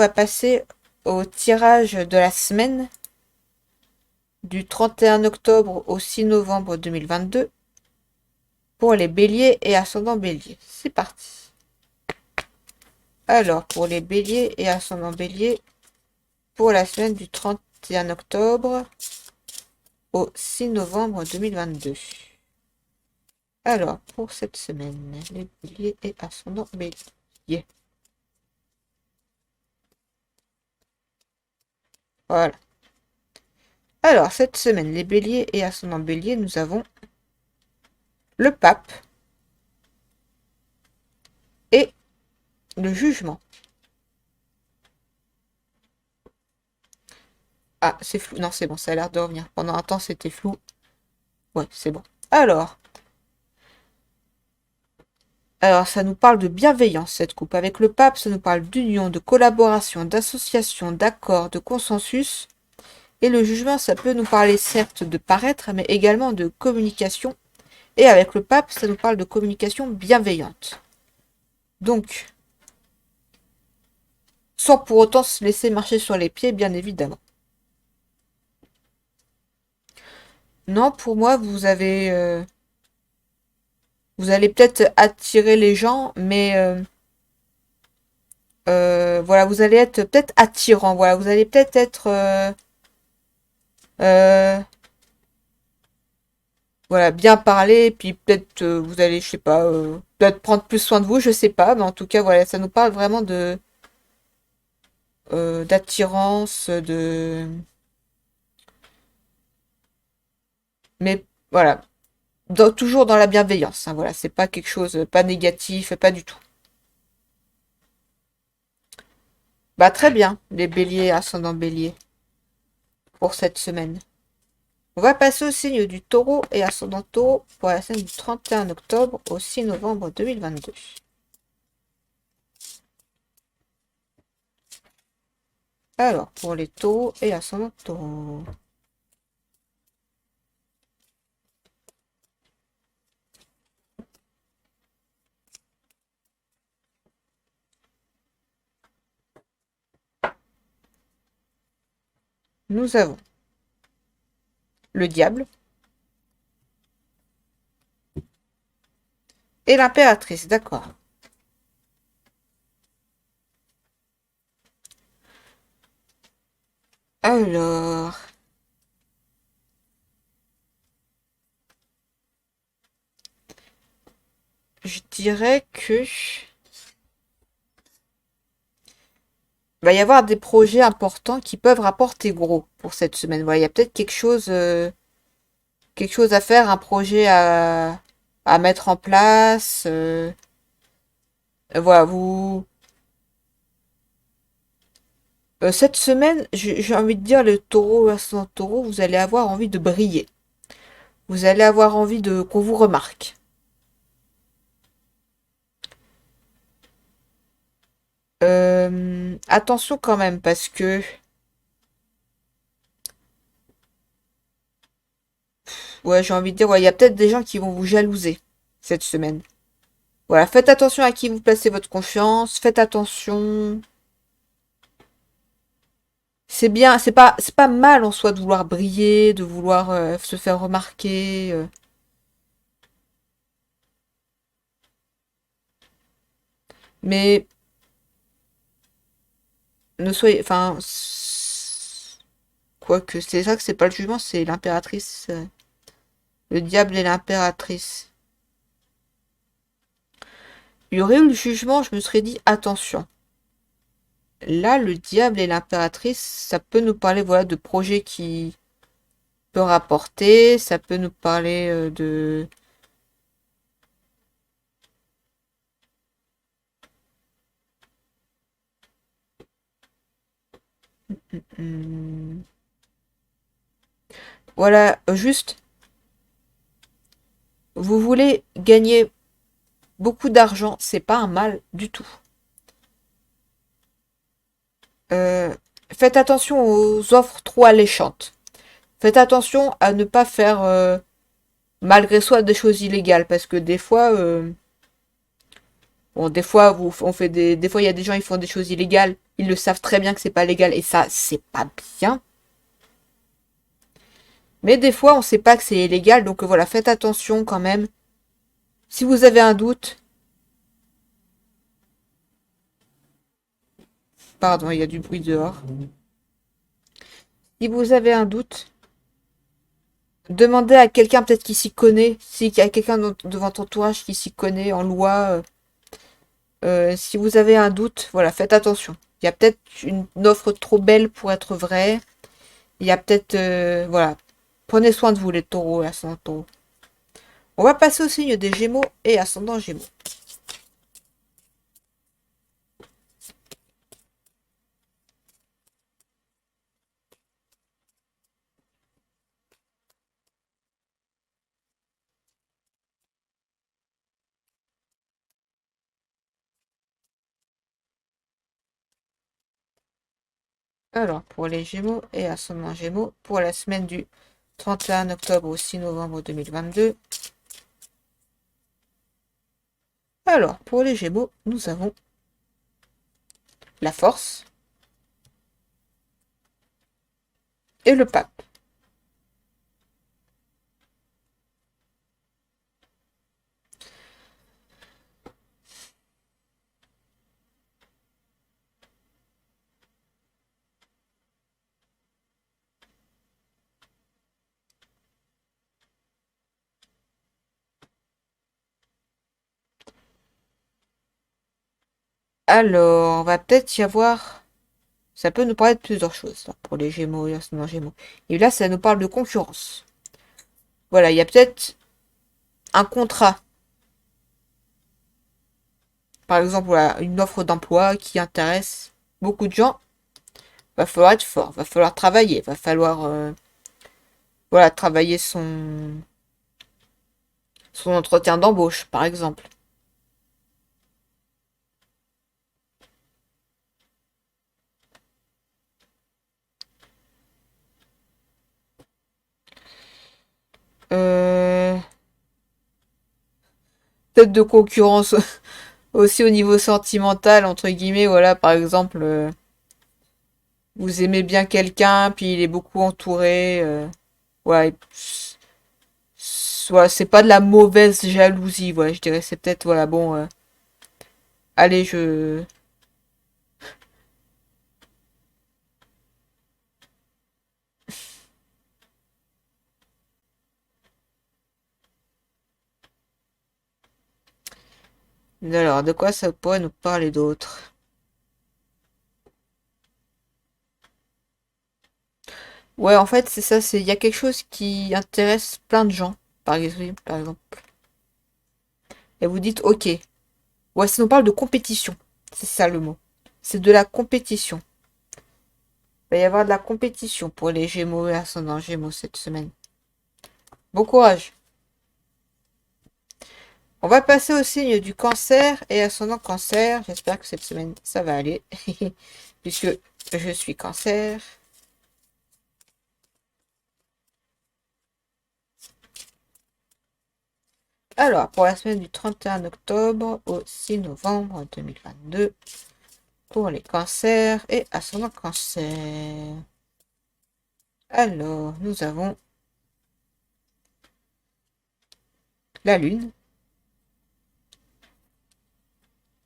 va passer au tirage de la semaine du 31 octobre au 6 novembre 2022 pour les béliers et ascendants béliers. C'est parti. Alors, pour les béliers et ascendants béliers, pour la semaine du 31 octobre au 6 novembre 2022. Alors, pour cette semaine, les béliers et ascendants béliers. Voilà. Alors, cette semaine, les béliers et ascendants béliers, nous avons le pape et le jugement. Ah, c'est flou. Non, c'est bon, ça a l'air de revenir. Pendant un temps, c'était flou. Ouais, c'est bon. Alors, ça nous parle de bienveillance, cette coupe. Avec le pape, ça nous parle d'union, de collaboration, d'association, d'accord, de consensus. Et le jugement, ça peut nous parler certes de paraître, mais également de communication. Et avec le pape, ça nous parle de communication bienveillante. Donc, sans pour autant se laisser marcher sur les pieds, bien évidemment. Non, pour moi, vous allez peut-être attirer les gens, mais voilà, vous allez être peut-être attirant. Voilà, vous allez peut-être être, euh, voilà, bien parler, et puis peut-être vous allez, je sais pas, peut-être prendre plus soin de vous, je sais pas, mais en tout cas, voilà, ça nous parle vraiment de d'attirance, mais voilà, toujours dans la bienveillance. Hein, voilà, c'est pas quelque chose, pas négatif, pas du tout. Bah très bien, les béliers, ascendant bélier, pour cette semaine. On va passer au signe du taureau et ascendant taureau pour la semaine du 31 octobre au 6 novembre 2022. Alors, pour les taureaux et ascendant taureau. Nous avons le diable et l'impératrice, d'accord. Alors, je dirais que va y avoir des projets importants qui peuvent rapporter gros pour cette semaine. Voilà, il y a peut-être quelque chose à faire, un projet à mettre en place. Voilà, cette semaine, j'ai envie de dire, le taureau, l'ascendant taureau, vous allez avoir envie de briller. Vous allez avoir envie de qu'on vous remarque. Attention quand même, parce que ouais, j'ai envie de dire, ouais, il y a peut-être des gens qui vont vous jalouser cette semaine. Voilà, faites attention à qui vous placez votre confiance, faites attention. C'est bien, c'est pas mal en soi de vouloir briller, de vouloir se faire remarquer. Mais ne soyez, enfin, quoique, c'est ça que c'est pas le jugement, c'est l'impératrice, le diable et l'impératrice. Il y aurait eu le jugement, je me serais dit attention. Là, le diable et l'impératrice, ça peut nous parler, voilà, de projets qui peut rapporter, ça peut nous parler de... Hmm. Voilà, juste, vous voulez gagner beaucoup d'argent, c'est pas un mal du tout. Euh, Faites attention aux offres trop alléchantes. Faites attention à ne pas faire malgré soi des choses illégales, parce que des fois, bon, des fois on fait des fois il y a des gens ils font des choses illégales, Ils le savent très bien que c'est pas légal et ça, c'est pas bien. Mais des fois, on sait pas que c'est illégal, donc voilà, faites attention quand même. Si vous avez un doute, pardon, il y a du bruit dehors. Si vous avez un doute, demandez à quelqu'un peut-être qui s'y connaît, s'il y a quelqu'un de votre entourage qui s'y connaît en loi. Si vous avez un doute, voilà, faites attention. Il y a peut-être une offre trop belle pour être vraie. Il y a peut-être, voilà, prenez soin de vous les taureaux et ascendants taureaux. On va passer au signe des Gémeaux et ascendant Gémeaux. Alors, pour les Gémeaux et ascendant Gémeaux, pour la semaine du 31 octobre au 6 novembre 2022. Alors, pour les Gémeaux, nous avons la force et le pape. Alors, on va peut-être y avoir... Ça peut nous parler de plusieurs choses, là, pour les Gémeaux et ascendant Gémeaux. Et là, ça nous parle de concurrence. Voilà, il y a peut-être un contrat. Par exemple, voilà, une offre d'emploi qui intéresse beaucoup de gens. Va falloir être fort, va falloir travailler, va falloir voilà, travailler son entretien d'embauche, par exemple. Euh, Peut-être de concurrence aussi au niveau sentimental, entre guillemets, voilà, par exemple, vous aimez bien quelqu'un, puis il est beaucoup entouré, ouais, soit c'est pas de la mauvaise jalousie, voilà, je dirais, c'est peut-être, voilà, bon, allez, alors, de quoi ça pourrait nous parler d'autre? Ouais, en fait, c'est ça, il y a quelque chose qui intéresse plein de gens, par exemple. Et vous dites, ok, ouais, ça nous parle de compétition, c'est ça le mot. C'est de la compétition. Il va y avoir de la compétition pour les Gémeaux et ascendant Gémeaux cette semaine. Bon courage. On va passer au signe du cancer et ascendant cancer. J'espère que cette semaine, ça va aller. Puisque je suis cancer. Alors, pour la semaine du 31 octobre au 6 novembre 2022, pour les cancers et ascendant cancer. Alors, nous avons la lune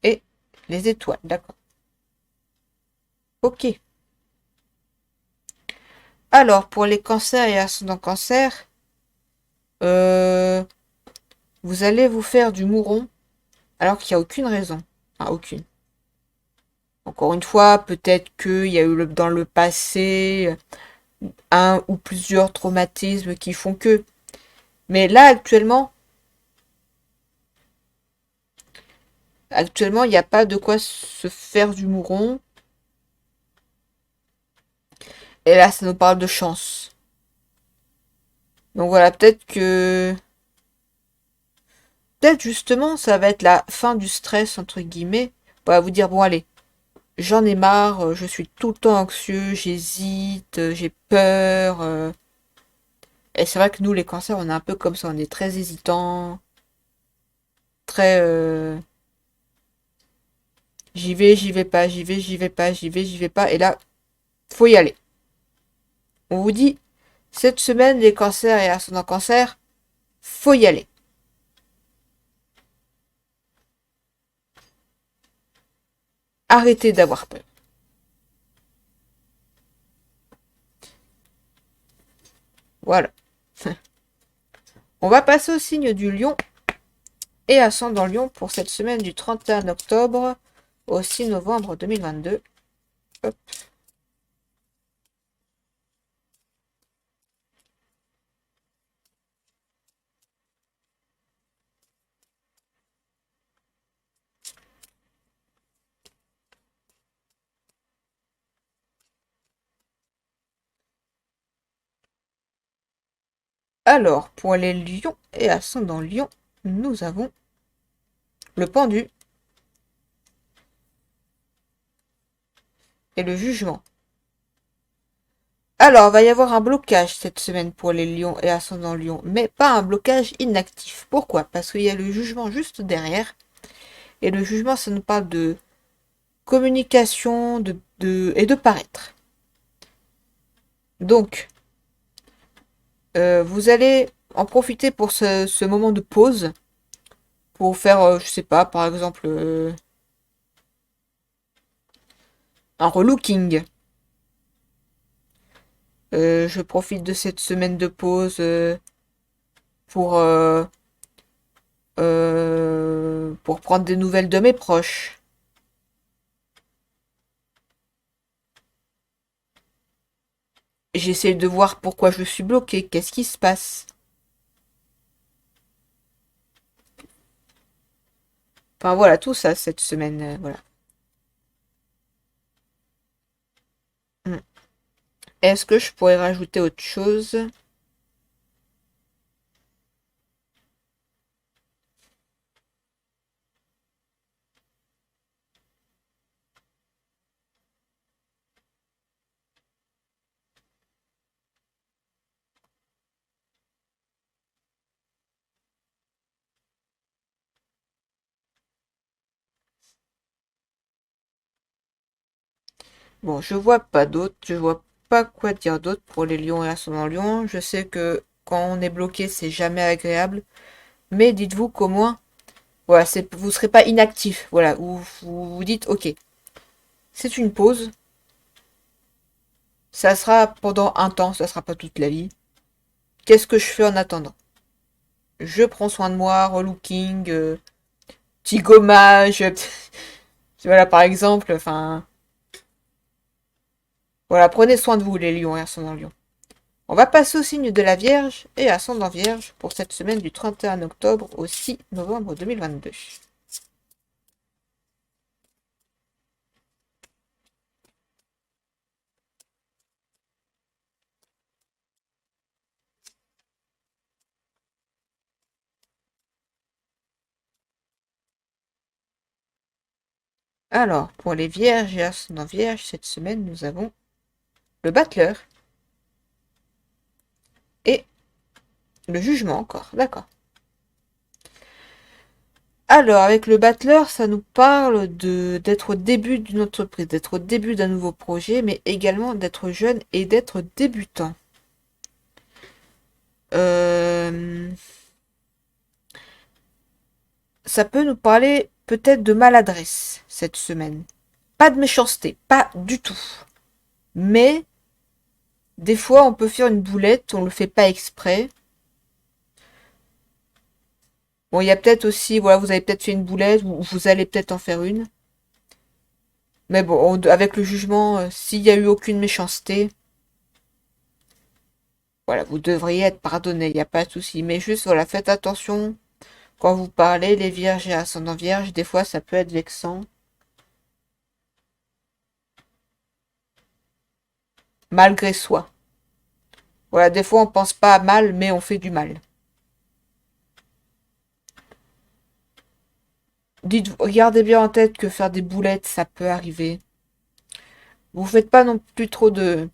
et les étoiles. D'accord. Ok. Alors, pour les cancers et ascendant cancer, euh, vous allez vous faire du mouron alors qu'il n'y a aucune raison. Enfin, aucune. Encore une fois, peut-être qu'il y a eu dans le passé un ou plusieurs traumatismes qui font que. Mais là, actuellement, il n'y a pas de quoi se faire du mouron. Et là, ça nous parle de chance. Donc voilà, peut-être justement, ça va être la fin du stress, entre guillemets. On va vous dire, bon, allez, j'en ai marre, je suis tout le temps anxieux, j'hésite, j'ai peur. Et c'est vrai que nous, les cancers, on est un peu comme ça, on est très hésitants, très... j'y vais pas, j'y vais, j'y vais pas, j'y vais, j'y vais pas. Et là, faut y aller. On vous dit, cette semaine, les cancers et ascendant cancer, faut y aller. Arrêtez d'avoir peur. Voilà. On va passer au signe du lion et ascendant lion pour cette semaine du 31 octobre au 6 novembre 2022. Hop. Alors, pour les lions et ascendant lion, nous avons le pendu et le jugement. Alors, il va y avoir un blocage cette semaine pour les lions et ascendant lion, mais pas un blocage inactif. Pourquoi? Parce qu'il y a le jugement juste derrière. Et le jugement, ça nous parle de communication et de paraître. Donc, vous allez en profiter pour ce moment de pause pour faire, je sais pas, par exemple, un relooking. Je profite de cette semaine de pause pour pour prendre des nouvelles de mes proches. J'essaie de voir pourquoi je suis bloqué, qu'est-ce qui se passe. Enfin voilà, tout ça cette semaine, voilà. Hmm. Est-ce que je pourrais rajouter autre chose? Bon, je vois pas d'autre, je vois pas quoi dire d'autre pour les lions et ascendant lion. Je sais que quand on est bloqué, c'est jamais agréable, mais dites-vous qu'au moins, voilà, vous serez pas inactif, voilà, vous vous dites, ok, c'est une pause, ça sera pendant un temps, ça sera pas toute la vie. Qu'est-ce que je fais en attendant? Je prends soin de moi, relooking, petit gommage, voilà, par exemple, enfin, voilà, prenez soin de vous, les lions et ascendant lion. On va passer au signe de la Vierge et ascendant Vierge pour cette semaine du 31 octobre au 6 novembre 2022. Alors, pour les Vierges et ascendant Vierge, cette semaine, nous avons le battleur et le jugement encore. D'accord. Alors, avec le battleur, ça nous parle d'être au début d'une entreprise, d'être au début d'un nouveau projet, mais également d'être jeune et d'être débutant. Euh, Ça peut nous parler peut-être de maladresse cette semaine. Pas de méchanceté, pas du tout. Mais des fois, on peut faire une boulette, on le fait pas exprès. Bon, il y a peut-être aussi, voilà, vous avez peut-être fait une boulette, ou vous allez peut-être en faire une. Mais bon, avec le jugement, s'il y a eu aucune méchanceté, voilà, vous devriez être pardonné, il n'y a pas de souci. Mais juste, voilà, faites attention quand vous parlez, les vierges et ascendants vierges, des fois, ça peut être vexant. Malgré soi. Voilà, des fois, on pense pas à mal, mais on fait du mal. Regardez bien en tête que faire des boulettes, ça peut arriver. Vous faites pas non plus trop de...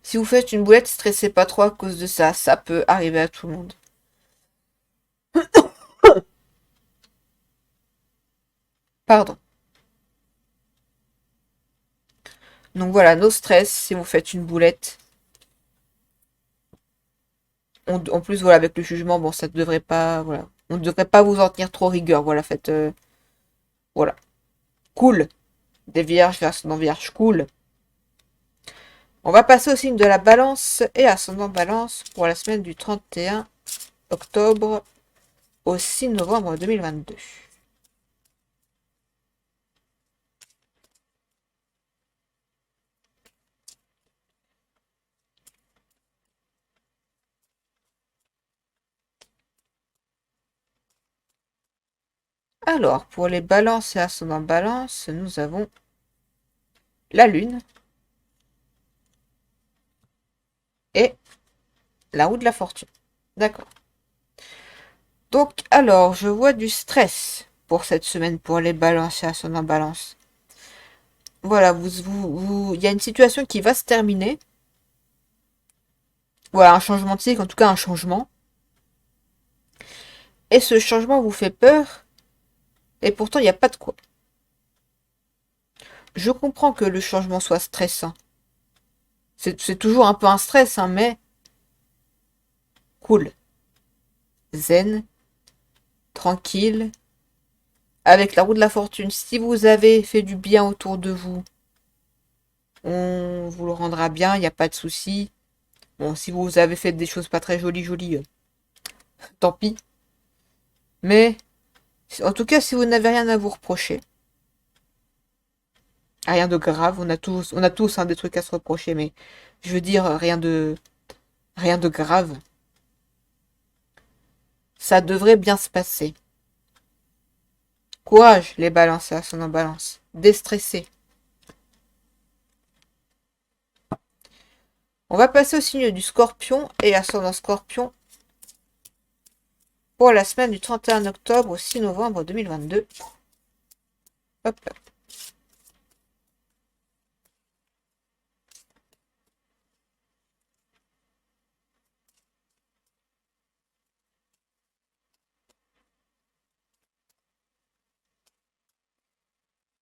Si vous faites une boulette, stressez pas trop à cause de ça. Ça peut arriver à tout le monde. Pardon. Donc voilà, no stress si vous faites une boulette. En plus, voilà, avec le jugement, bon, ça ne devrait pas, voilà. On ne devrait pas vous en tenir trop rigueur. Voilà, faites, voilà. Cool. Des vierges vers ascendant vierge, cool. On va passer au signe de la balance et ascendant balance pour la semaine du 31 octobre au 6 novembre 2022. Alors, pour les balances et ascendant balance, nous avons la lune et la roue de la fortune. D'accord. Donc, alors, je vois du stress pour cette semaine pour les balances et ascendant balance. Voilà, il y a une situation qui va se terminer. Voilà, un changement de cycle, en tout cas un changement. Et ce changement vous fait peur, et pourtant il n'y a pas de quoi. Je comprends que le changement soit stressant. C'est toujours un peu un stress, hein, mais cool, zen, tranquille. Avec la roue de la fortune, si vous avez fait du bien autour de vous, on vous le rendra bien, il n'y a pas de souci. Bon, si vous avez fait des choses pas très jolies, tant pis. Mais, en tout cas, si vous n'avez rien à vous reprocher, rien de grave, on a tous hein, des trucs à se reprocher, mais je veux dire, rien de grave. Ça devrait bien se passer. Courage, les balances et ascendant balance. Déstressé. On va passer au signe du scorpion et ascendant scorpion pour la semaine du 31 octobre au 6 novembre 2022. Hop.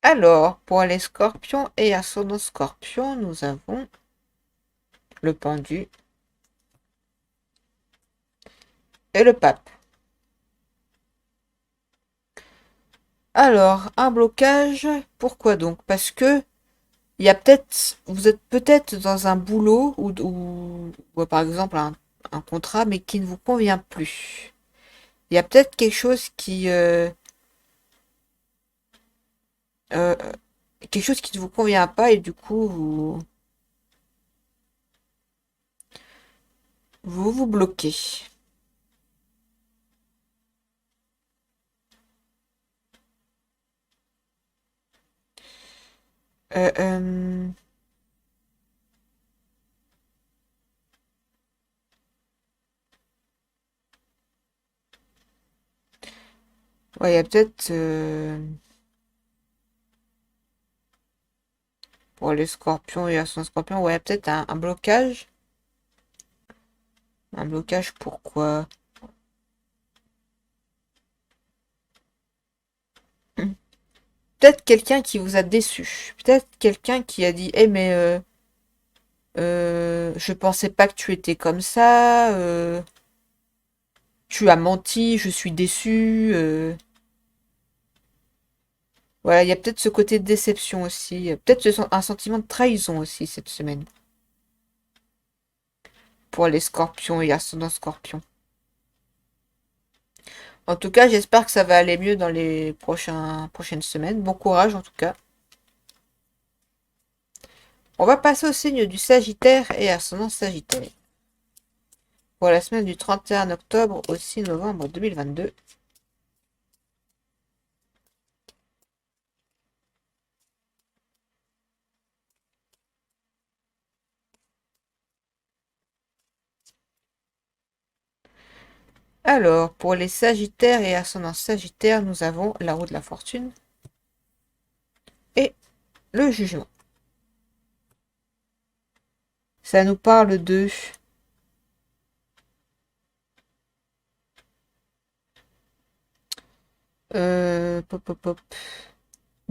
Alors, pour les scorpions et ascendant scorpion, nous avons le pendu et le pape. Alors, un blocage, pourquoi donc? Parce que vous êtes peut-être dans un boulot ou par exemple un contrat, mais qui ne vous convient plus. Il y a peut-être quelque chose euh, quelque chose qui ne vous convient pas et du coup vous bloquez. Euh, euh, ouais, il y a peut-être pour les scorpions et son scorpion, ouais, il y a peut-être un blocage. Un blocage pourquoi? Peut-être quelqu'un qui vous a déçu. Peut-être quelqu'un qui a dit, eh mais je pensais pas que tu étais comme ça. Tu as menti, je suis déçu. Voilà, il y a peut-être ce côté de déception aussi. Peut-être un sentiment de trahison aussi cette semaine. Pour les scorpions et ascendant scorpion. En tout cas, j'espère que ça va aller mieux dans les prochaines semaines. Bon courage en tout cas. On va passer au signe du Sagittaire et ascendant Sagittaire. Pour la semaine du 31 octobre au 6 novembre 2022. Alors, pour les Sagittaires et ascendant Sagittaire, nous avons la roue de la fortune et le jugement. Ça nous parle de pop, pop, pop.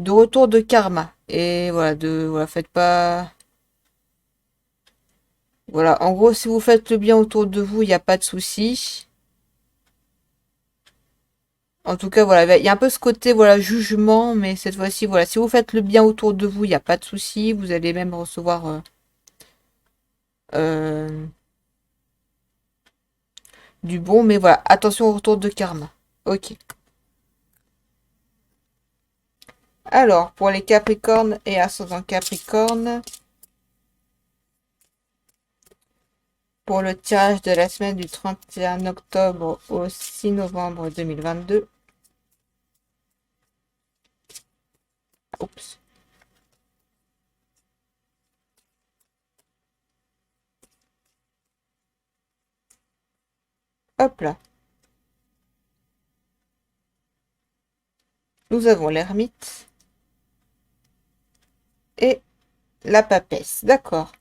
de retour de karma. Et voilà, voilà, faites pas. Voilà, en gros, si vous faites le bien autour de vous, il n'y a pas de souci. En tout cas, voilà, il y a un peu ce côté, voilà, jugement, mais cette fois-ci, voilà, si vous faites le bien autour de vous, il n'y a pas de souci. Vous allez même recevoir euh, du bon, mais voilà, attention au retour de karma. Ok. Alors, pour les Capricornes et ascendant Capricorne, pour le tirage de la semaine du 31 octobre au 6 novembre 2022. Oups. Hop là. Nous avons l'ermite et la papesse. D'accord.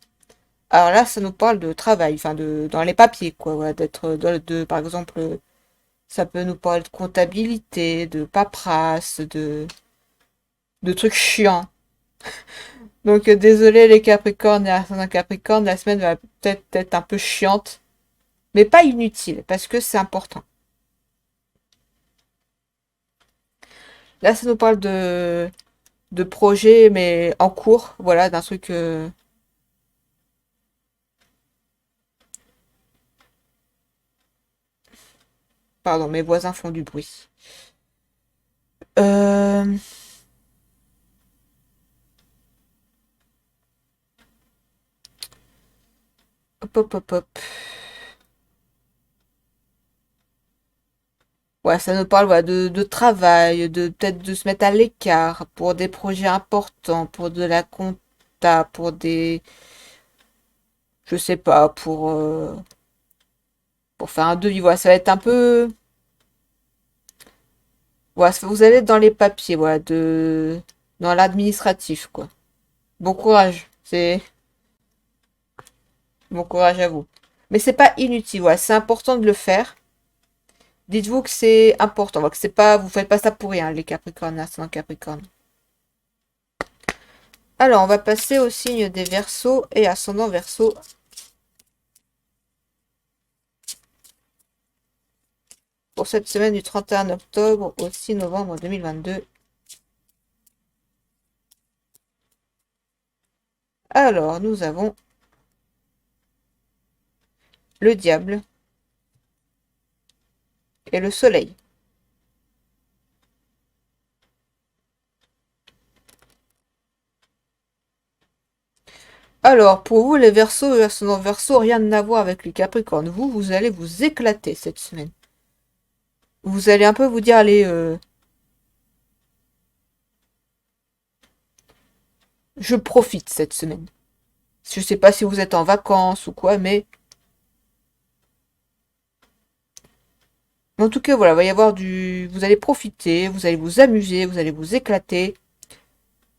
Alors là, ça nous parle de travail, enfin de dans les papiers, quoi. Voilà, d'être par exemple, ça peut nous parler de comptabilité, de paperasse, de trucs chiants. Donc désolé les Capricornes et ascendant Capricorne, la semaine va peut-être être un peu chiante, mais pas inutile parce que c'est important. Là, ça nous parle de projets, mais en cours, voilà, d'un truc. Pardon, mes voisins font du bruit. Euh, Hop, hop, hop, hop. Ouais, ça nous parle voilà, de travail, de peut-être de se mettre à l'écart pour des projets importants, pour de la compta, pour des, je sais pas, pour faire un devis. Voilà, ça va être un peu, voilà, vous allez être dans les papiers, voilà, dans l'administratif, quoi. Bon courage, c'est bon courage à vous. Mais c'est pas inutile, voilà, c'est important de le faire. Dites-vous que c'est important, voilà, que c'est pas, vous faites pas ça pour rien, les Capricornes, ascendant Capricorne. Alors, on va passer au signe des Verseaux et ascendant Verseau. Pour cette semaine du 31 octobre au 6 novembre 2022. Alors, nous avons le diable et le soleil. Alors, pour vous, les Verseaux et ascendant Verseau, rien à voir avec les Capricornes. Vous allez vous éclater cette semaine. Vous allez un peu vous dire, allez, je profite cette semaine. Je sais pas si vous êtes en vacances ou quoi, mais en tout cas, voilà, il va y avoir vous allez profiter, vous allez vous amuser, vous allez vous éclater.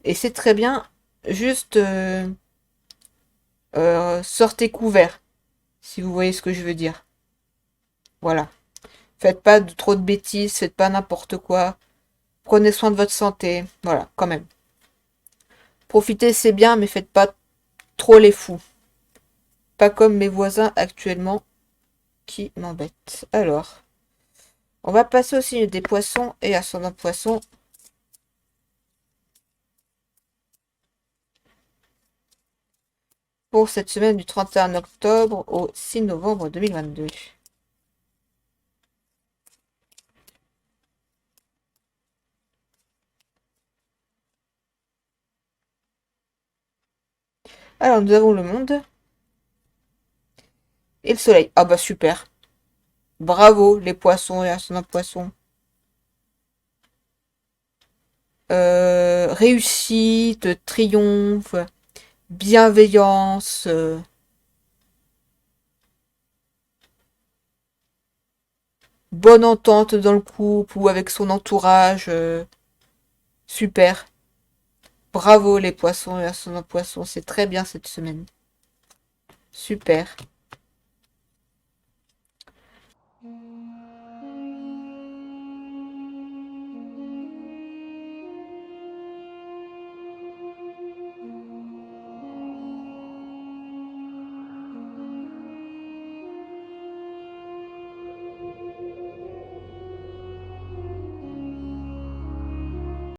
Et c'est très bien. Juste, sortez couvert, si vous voyez ce que je veux dire. Voilà. Faites pas trop de bêtises, faites pas n'importe quoi. Prenez soin de votre santé. Voilà, quand même. Profitez, c'est bien, mais faites pas trop les fous. Pas comme mes voisins actuellement qui m'embêtent. Alors, on va passer au signe des poissons et ascendant poisson. Pour cette semaine du 31 octobre au 6 novembre 2022. Alors, nous avons le monde et le soleil. Ah bah super. Bravo les poissons et ascendant poisson. Réussite, triomphe, bienveillance, bonne entente dans le couple ou avec son entourage. Super. Bravo les poissons et ascendant poisson, c'est très bien cette semaine. Super.